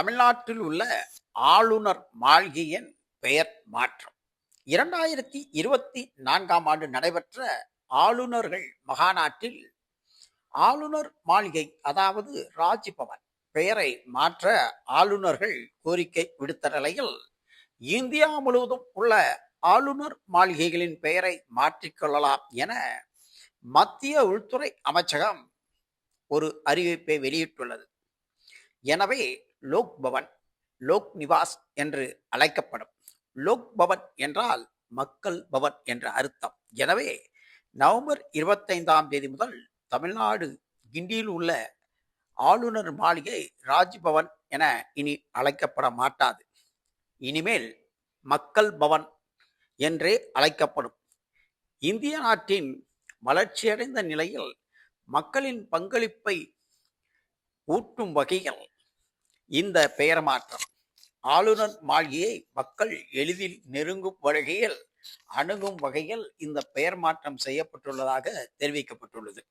தமிழ்நாட்டில் உள்ள ஆளுநர் மாளிகையின் பெயர் மாற்றம் 2024 நடைபெற்ற ஆளுநர்கள் மகாநாட்டில் ஆளுநர் மாளிகை அதாவது ராஜ்பவன் பெயரை மாற்ற ஆளுநர்கள் கோரிக்கை விடுத்த நிலையில் இந்தியா முழுவதும் உள்ள ஆளுநர் மாளிகைகளின் பெயரை மாற்றிக்கொள்ளலாம் என மத்திய உள்துறை அமைச்சகம் ஒரு அறிவிப்பை வெளியிட்டுள்ளது. எனவே லோக் பவன், லோக் நிவாஸ் என்று அழைக்கப்படும். லோக் பவன் என்றால் மக்கள் பவன் என்ற அர்த்தம். எனவே நவம்பர் 25 முதல் தமிழ்நாடு கிண்டியில் உள்ள ஆளுநர் மாளிகை ராஜ்பவன் என இனி அழைக்கப்பட மாட்டாது. இனிமேல் மக்கள் பவன் என்றே அழைக்கப்படும். இந்திய நாட்டின் வளர்ச்சியடைந்த நிலையில் மக்களின் பங்களிப்பை ஊட்டும் வகையில் இந்த பெயர் மாற்றம். ஆளுநர் மாளிகையை மக்கள் எளிதில் நெருங்கும் வகையில் அணுகும் வகையில் இந்த பெயர் மாற்றம் செய்யப்பட்டுள்ளதாக தெரிவிக்கப்பட்டுள்ளது.